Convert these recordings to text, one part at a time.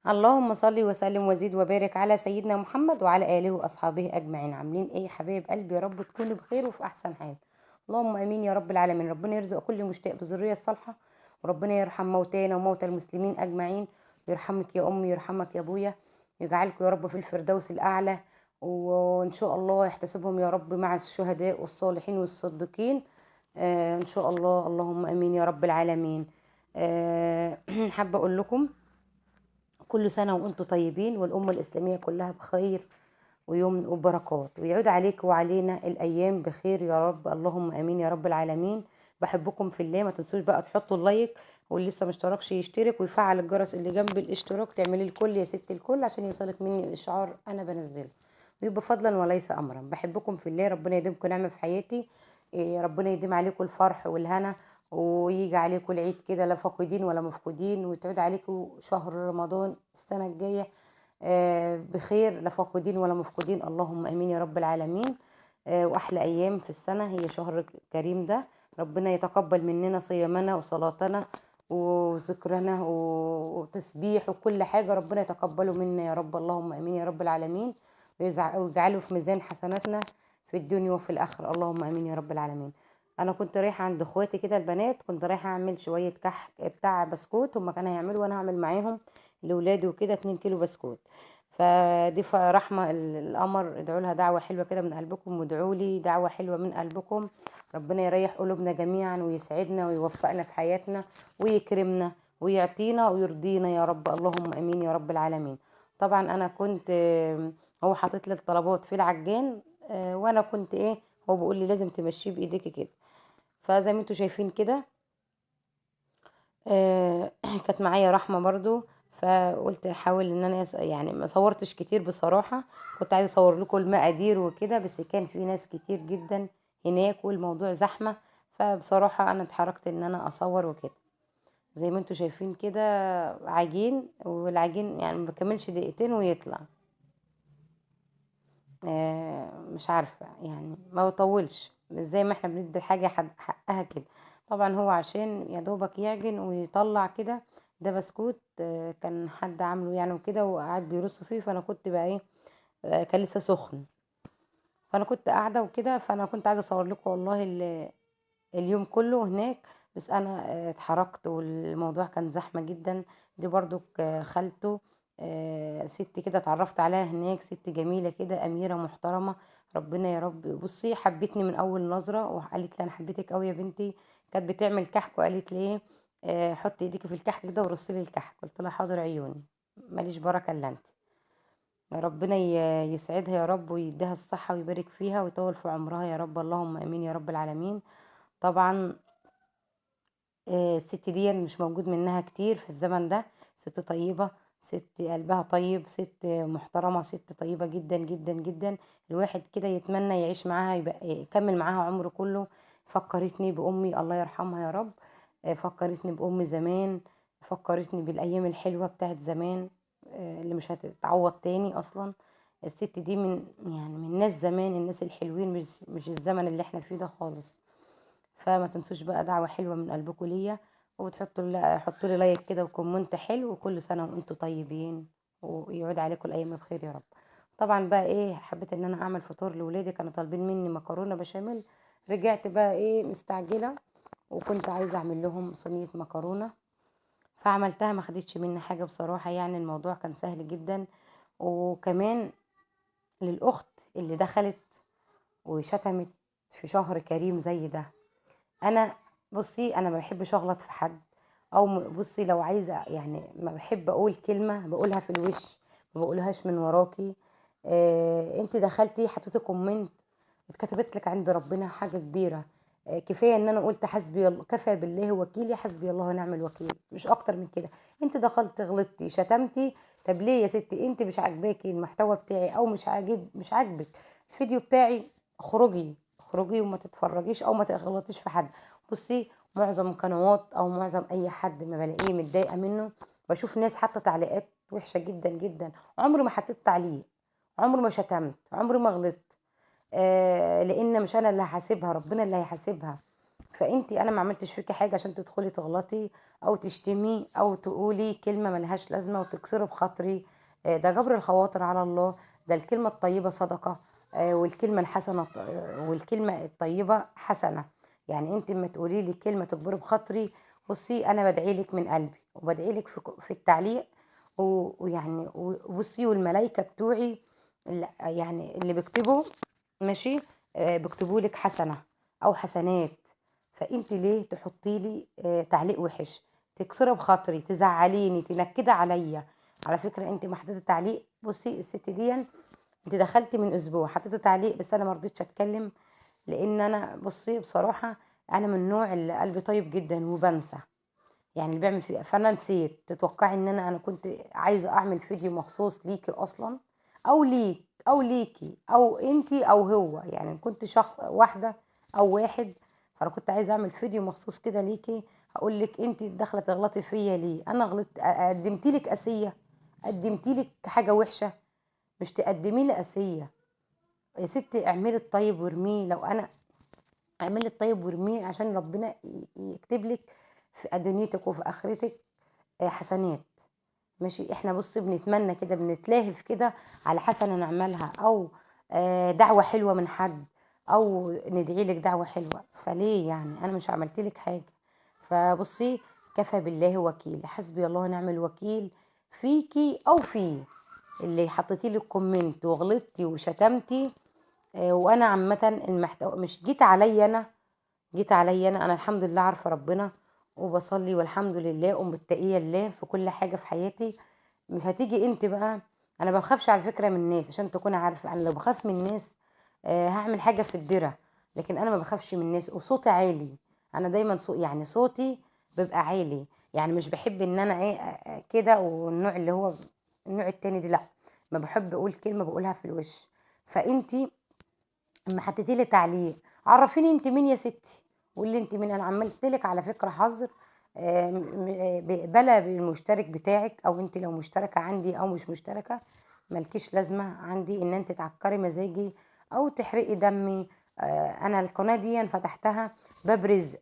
اللهم صل وسلم وزد وبارك على سيدنا محمد وعلى آله وأصحابه أجمعين. عاملين إيه يا حبايب قلبي؟ يا رب تكونوا بخير وفي أحسن حال. اللهم آمين يا رب العالمين. ربنا يرزق كل مشتاق بالذرية الصالحة، وربنا يرحم موتانا وموتى المسلمين أجمعين. يرحمك يا أمي، يرحمك يا أبويا، يجعلكم يا رب في الفردوس الأعلى، وإن شاء الله يحتسبهم يا رب مع الشهداء والصالحين والصديقين. إن شاء الله. اللهم آمين يا رب العالمين. حابة أقول لكم كل سنة وانتم طيبين، والأمة الإسلامية كلها بخير ويوم وبركات، ويعود عليك وعلينا الأيام بخير يا رب. اللهم آمين يا رب العالمين. بحبكم في الله. ما تنسوش بقى تحطوا اللايك، واللي لسه مشتركش يشترك ويفعل الجرس اللي جنب الاشتراك، تعملي الكل يا ست الكل عشان يوصلك مني إشعار أنا بنزله، ويبقى فضلا وليس أمرا. بحبكم في الله. ربنا يديمكم نعمة في حياتي. ربنا يديم عليكم الفرح والهنا، ويجي عليكم العيد كده لا فاقدين ولا مفقودين، وتعود عليكم شهر رمضان السنة الجاية بخير لا فاقدين ولا مفقودين. اللهم امين يا رب العالمين. واحلى ايام في السنة هي شهر كريم ده. ربنا يتقبل مننا صيامنا وصلاتنا وذكرنا وتسبيح وكل حاجة. ربنا يتقبله منا يا رب. اللهم امين يا رب العالمين. ويجعله في ميزان حسناتنا في الدنيا وفي الآخرة. اللهم امين يا رب العالمين. انا كنت رايحه عند اخواتي كده البنات، كنت رايحه اعمل شويه كحك بتاع بسكوت، هما كانوا هيعملوا وانا هعمل معاهم لاولادي وكده 2 كيلو بسكوت. فدي رحمه القمر، ادعوا لها دعوه حلوه كده من قلبكم، وادعوا لي دعوه حلوه من قلبكم. ربنا يريح قلوبنا جميعا ويسعدنا ويوفقنا في حياتنا ويكرمنا ويعطينا ويرضينا يا رب. اللهم امين يا رب العالمين. طبعا انا كنت هو حاطط لي الطلبات في العجان، وانا كنت ايه، هو بيقول لي لازم تمشيه بايديكي كده. فزي ما انتوا شايفين كده كانت معايا رحمة برضو. فقلت احاول ان انا يعني ما صورتش كتير بصراحة، كنت عايزة اصور لكم المقادير وكده، بس كان في ناس كتير جدا هناك والموضوع زحمة. فبصراحة انا اتحركت ان انا اصور وكده. زي ما انتوا شايفين كده عجين، والعجين يعني ما بكملش دقيقتين ويطلع. مش عارفة يعني ما بطولش، مش زي ما احنا بندي الحاجة حقها كده. طبعا هو عشان يا دوبك يعجن ويطلع كده. ده بسكوت كان حد عامله يعني وكده، وقعد بيرص فيه، فانا كنت بقى ايه، كان لسه سخن، فانا كنت قاعدة وكده. فانا كنت عايزة اصور لكم والله اليوم كله هناك، بس انا اتحركت والموضوع كان زحمة جدا. دي برضو خالته، ست كده اتعرفت عليها هناك، ست جميلة كده، أميرة محترمة. ربنا يا رب. بصي حبتني من أول نظرة، وقالت لي أنا حبيتك قوي يا بنتي. كانت بتعمل كحك وقالت لي ايه، حطي ايديكي في الكحك كده ورصي لي الكحك. قلت لها حاضر عيوني، ماليش بركة الا انت. ربنا يسعدها يا رب، ويديها الصحة ويبارك فيها ويطول في عمرها يا رب. اللهم امين يا رب العالمين. طبعا الست دي مش موجود منها كتير في الزمن ده. ست طيبة، ست قلبها طيب، ست محترمة، ست طيبة جدا جدا جدا. الواحد كده يتمنى يعيش معاها، يبقى يكمل معاها عمره كله. فكرتني بأمي الله يرحمها يا رب. فكرتني بأمي زمان، فكرتني بالأيام الحلوة بتاعت زمان، اللي مش هتتعوض تاني أصلا. الست دي من ناس زمان، الناس الحلوين، مش الزمن اللي احنا فيه ده خالص. فما تنسوش بقى دعوة حلوة من قلبكم ليا، وتحطوا لي حطوا لي لايك كده وكومنت حلو، وكل سنة وانتم طيبين، ويعود عليكم الأيام بخير يا رب. طبعا بقى ايه، حبيت ان انا اعمل فطور لاولادي، كانوا طالبين مني مكرونة بشاميل. رجعت بقى ايه مستعجلة، وكنت عايزة اعمل لهم صينية مكرونة، فعملتها. ما خدتش مني حاجة بصراحة، يعني الموضوع كان سهل جدا. وكمان للأخت اللي دخلت وشتمت في شهر كريم زي ده، انا بصي انا ما بحبش اغلط في حد، او بصي لو عايزه يعني ما بحب اقول كلمه بقولها في الوش، ما بقولهاش من وراكي. انت دخلتي حطيتي كومنت، اتكتبت لك عند ربنا حاجه كبيره. كفايه ان انا قلت حسبي الله، كفى بالله وكيلي، حسبي الله ونعم الوكيل، مش اكتر من كده. انت دخلت غلطتي شتمتي، طب ليه يا ستي؟ انت مش عاجباكي المحتوى بتاعي، او مش عاجبك الفيديو بتاعي، اخرجي اخرجي وما تتفرجيش او ما تغلطيش في حد. بصي معظم القنوات او معظم اي حد ما بلاقيه متضايقه منه، بشوف ناس حاطه تعليقات وحشه جدا جدا. عمري ما حطيت تعليق، عمري ما شتمت، عمري ما غلطت. لان مش انا اللي هحاسبها، ربنا اللي هيحاسبها. فانتي انا ما عملتش فيكي حاجه عشان تدخلي تغلطي او تشتمي او تقولي كلمه ملهاش لازمه وتكسري بخاطري. ده جبر الخواطر على الله. ده الكلمه الطيبه صدقه، والكلمه الحسنه والكلمه الطيبه حسنه. يعني انت لما تقولي لي كلمه تجبري بخاطري، بصي انا بدعي لك من قلبي وبدعي لك في التعليق، ويعني وبصي والملائكه بتوعي يعني اللي بيكتبوا ماشي، بيكتبوا لك حسنه او حسنات. فانت ليه تحطي لي تعليق وحش، تكسري بخاطري، تزعليني، تنكدي عليا؟ على فكره انت محطوطه تعليق. بصي الست دي انت دخلتي من اسبوع حطيتي تعليق، بس انا ما رضيتش اتكلم، لان انا بصي بصراحه انا من النوع اللي قلبي طيب جدا وبنسى، يعني اللي بيعمل فيه. فانا نسيت. تتوقعي ان انا كنت عايزه اعمل فيديو مخصوص ليكي اصلا، او ليك او ليكي او انتي او هو، يعني كنت شخص واحده او واحد. فانا كنت عايزه اعمل فيديو مخصوص كده ليكي، هقول لك انتي داخله تغلطي فيا ليه. انا غلطت؟ قدمت لك اسيه؟ قدمت لك حاجه وحشه؟ مش تقدمي لي اسيه يا ستي. اعملي الطيب وارميه. لو انا اعملي الطيب وارميه عشان ربنا يكتب لك في دنيتك وفي اخرتك حسنات. ماشي. احنا بصي بنتمنى كده، بنتلاهف كده على حسنة نعملها، او دعوة حلوة من حد، او ندعي لك دعوة حلوة. فليه يعني؟ انا مش عملت لك حاجة. فبصي كفى بالله وكيل، حسبي الله ونعم الوكيل فيكي او فيه اللي حطيتي لي كومنت وغلطتي وشتمتي. وانا عامة المحتوى مش جيت عليا انا، جيت عليا انا الحمد لله عارفه ربنا وبصلي والحمد لله ومتقيه الله في كل حاجه في حياتي. مش هتيجي انت بقى. انا ما بخافش على فكره من الناس، عشان تكون عارفه انا لو بخاف من الناس هعمل حاجه في الدره. لكن انا ما بخافش من الناس وصوتي عالي. انا دايما يعني صوتي بيبقى عالي. يعني مش بحب ان انا ايه كده، والنوع اللي هو النوع التاني دي لا. ما بحب اقول كلمه بقولها في الوش. فانتي اما حطيتي لي تعليق، عرفيني انت مين يا ستي، قولي انت مين. انا عملت لك على فكره حظر بلا بالمشترك بتاعك، او انت لو مشتركه عندي او مش مشتركه ملكيش لازمه عندي ان انت تعكري مزاجي او تحرقي دمي. انا القناه دي فتحتها باب رزق.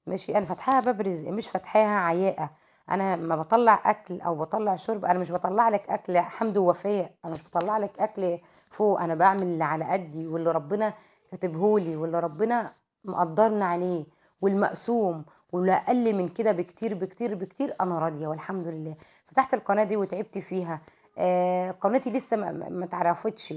ماشي. انا فاتحاها باب رزق، مش فاتحاها عياقه. انا ما بطلع اكل او بطلع شرب، انا مش بطلع لك اكل حمد ووفاء، انا مش بطلع لك اكل فوق. انا بعمل اللي على قدي واللي ربنا كاتبهولي واللي ربنا مقدرنا عليه والمقسوم، واللي اقل من كده بكتير بكتير بكتير انا راضيه والحمد لله. فتحت القناه دي وتعبت فيها. قناتي لسه ما تعرفتش،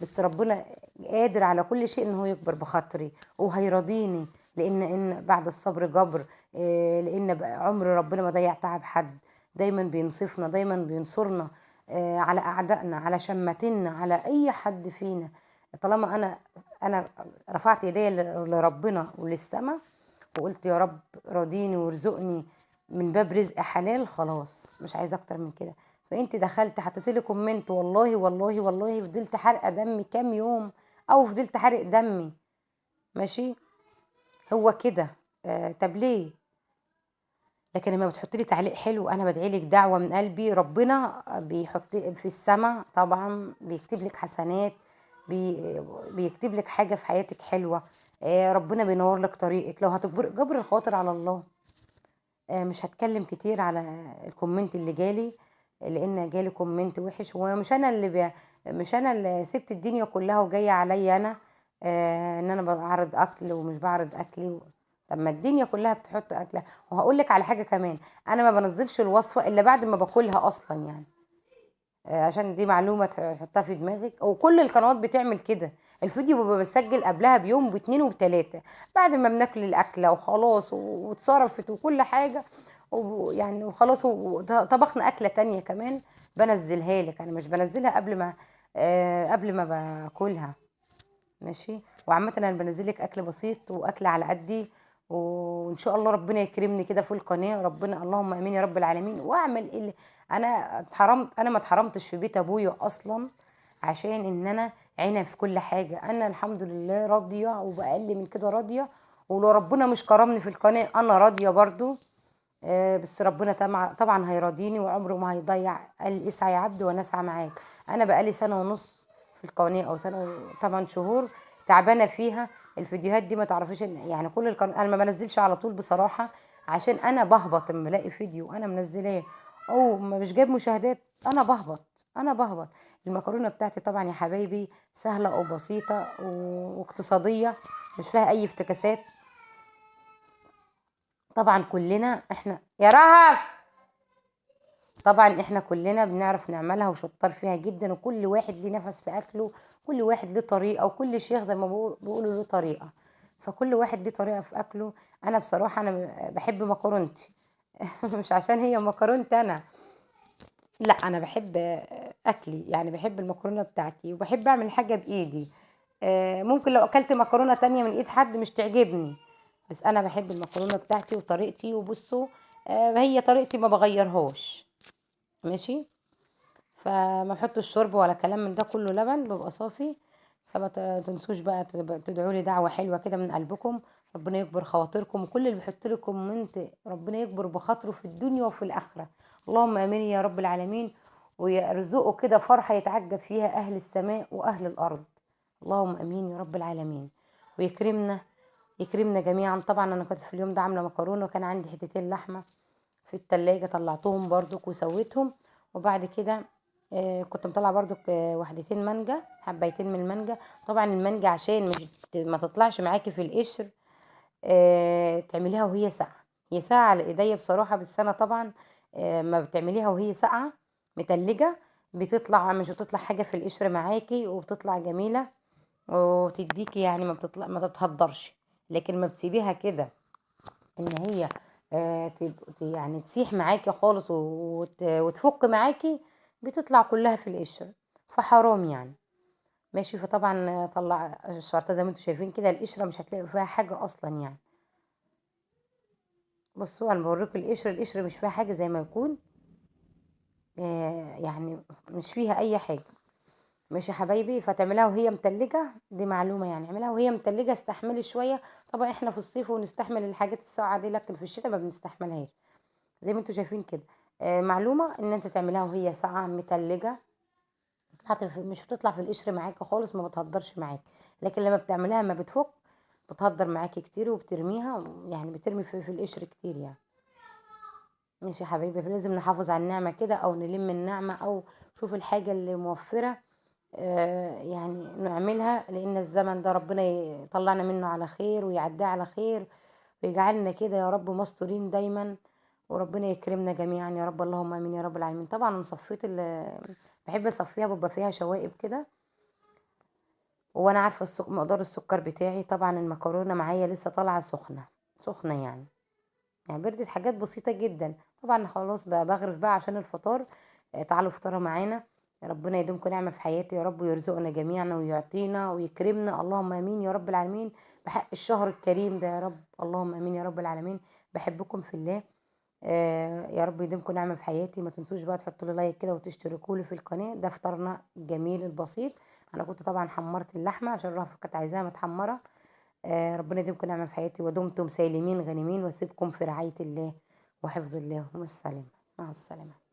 بس ربنا قادر على كل شيء ان هو يكبر بخاطري وهيرضيني. لان بعد الصبر جبر. لان عمر ربنا ما ضيع تعب حد. دايما بينصفنا، دايما بينصرنا على اعدائنا، على شماتنا، على اي حد فينا. طالما انا رفعت ايديا لربنا وللسما وقلت يا رب راضيني وارزقني من باب رزق حلال، خلاص مش عايزه اكتر من كده. فانت دخلت حطيت لي كومنت، والله والله والله فضلت حرقه دمي كام يوم، او فضلت حرق دمي. ماشي. هو كده. طب ليه؟ لكن لما بتحط لي تعليق حلو انا بدعي لك دعوه من قلبي، ربنا بيحط في السماء طبعا بيكتب لك حسنات، بيكتب لك حاجه في حياتك حلوه. ربنا بينور لك طريقك لو هتجبر جبر الخواطر على الله. مش هتكلم كتير على الكومنت اللي جالي، لان جالي كومنت وحش. ومش انا مش انا اللي سبت الدنيا كلها وجايه عليا انا ان انا بعرض اكل ومش بعرض اكلي. طب ما الدنيا كلها بتحط اكله. وهقول لك على حاجه كمان، انا ما بنزلش الوصفه الا بعد ما باكلها اصلا يعني. عشان دي معلومة تحطها في دماغك، وكل القنوات بتعمل كده. الفيديو بيبقى مسجل قبلها بيوم باتنين وبتلاتة، بعد ما بناكل الأكلة وخلاص واتصرفت وكل حاجة ويعني وخلاص وطبخنا أكلة تانية كمان بنزلها لك. أنا مش بنزلها قبل ما باكلها. ماشي. وعامة انا بنزل لك اكل بسيط واكل على قدي، وان شاء الله ربنا يكرمني كده في القناه. ربنا اللهم امين يا رب العالمين. واعمل اللي انا اتحرمت. انا ما اتحرمتش في بيت ابويا اصلا عشان ان انا عينه في كل حاجه. انا الحمد لله راضيه وباقل من كده راضيه. ولو ربنا مش كرمني في القناه انا راضيه برضو. بس ربنا طبعا هيراضيني وعمره ما هيضيع. قال اسعى يا عبد وانا اسعى معاك. انا بقالي سنه ونص في القناه او سنه و8 شهور تعبانه فيها، الفيديوهات دي ما تعرفيش يعني كل انا ما بنزلش على طول بصراحه، عشان انا بهبط لما الاقي فيديو انا منزلاه او مش جايب مشاهدات، انا بهبط. انا بهبط. المكرونه بتاعتي طبعا يا حبايبي سهله وبسيطه واقتصاديه، مش فيها اي افتكاسات. طبعا كلنا احنا يا رهف، طبعا احنا كلنا بنعرف نعملها وشطار فيها جدا، وكل واحد ليه نفس في اكله، كل واحد ليه طريقه، وكل شيخ زي ما بيقولوا له طريقه، فكل واحد ليه طريقه في اكله. انا بصراحه انا بحب مكرونتي مش عشان هي مكرونتي انا، لا انا بحب اكلي، يعني بحب المكرونه بتاعتي وبحب اعمل حاجه بايدي. ممكن لو اكلت مكرونه تانية من ايد حد مش تعجبني، بس انا بحب المكرونه بتاعتي وطريقتي. وبصوا هي طريقتي ما بغيرهاش، ماشي. فما بحطش شوربه ولا كلام من ده، كله لبن بيبقى صافي. فما تنسوش بقى تدعوا لي دعوه حلوه كده من قلبكم، ربنا يكبر خواطركم، وكل اللي بيحط لكم كومنت ربنا يكبر بخاطره في الدنيا وفي الاخره. اللهم امين يا رب العالمين. ويرزقه كده فرحه يتعجب فيها اهل السماء واهل الارض. اللهم امين يا رب العالمين. ويكرمنا، يكرمنا جميعا. طبعا انا كنت في اليوم ده عامله مكرونه، وكان عندي حتتين لحمه في التلاجة، طلعتهم برضك وسويتهم. وبعد كده كنت مطلعه برضك وحدتين مانجا، حبايتين من المانجا. طبعا المانجا عشان مش ما تطلعش معاكي في القشر، تعمليها وهي ساقعه. هي ساقعه على ايديا بصراحه، بس انا طبعا ما بتعمليها وهي ساقعه متلجه بتطلع، مش بتطلع حاجه في القشر معاكي، وبتطلع جميله وتديكي يعني ما بتطلع ما تتهدرش. لكن ما بتسيبيها كده ان هي يعني تسيح معاكي خالص وتفك معاكي، بتطلع كلها في القشر، فحرام يعني. ماشي. فطبعا طلع الشرطة زي ما انتم شايفين كده، القشرة مش هتلاقوا فيها حاجة اصلا يعني. بصوا انا بوريكم القشر، القشر مش فيها حاجة زي ما يكون يعني مش فيها اي حاجة. ماشي يا حبايبي. فتعملها وهي متلجة، دي معلومة يعني، اعملها وهي متلجة، استحملي شوية. طبعا احنا في الصيف ونستحمل الحاجات الساقعة دي، لكن في الشتاء ما بنستحملهاش زي ما انتوا شايفين كده. معلومة ان انت تعمليها وهي ساقعة متلجة، مش بتطلع في القشر معاكي خالص، ما بتهدرش معاكي. لكن لما بتعمليها ما بتفك، بتهدر معاكي كتير وبترميها، يعني بترمي في القشر كتير يعني. ماشي يا حبايبي. فلازم نحافظ على النعمة كده، او نلم النعمة، او شوف الحاجة اللي موفرة يعني نعملها، لان الزمن ده ربنا يطلعنا منه على خير ويعديه على خير، ويجعلنا كده يا رب مستورين دايما، وربنا يكرمنا جميعا يا رب. اللهم امين يا رب العالمين. طبعا انا صفيت بحب اصفيها، بيبقى فيها شوائب كده، وانا عارفه مقدار السكر بتاعي. طبعا المكرونه معايا لسه طالعه سخنه سخنه يعني بردت، حاجات بسيطه جدا. طبعا خلاص بقى بغرف بقى عشان الفطار. تعالوا افطروا معانا. ربنا يديمكم نعمه في حياتي يا رب، ويرزقنا جميعا ويعطينا ويكرمنا. اللهم امين يا رب العالمين. بحق الشهر الكريم ده يا رب. اللهم امين يا رب العالمين. بحبكم في الله. يا رب يديمكم نعمة في حياتي. ما تنسوش بقى تحطوا لي لايك كده وتشتركوا لي في القناة. ده فطارنا الجميل البسيط. انا كنت طبعا حمرت اللحمة عشان رهف كانت عايزاها متحمرة. ربنا يديمكم نعمة في حياتي، ودمتم سالمين غانمين، واسيبكم في رعاية الله وحفظ الله. والسلامة، مع السلامة.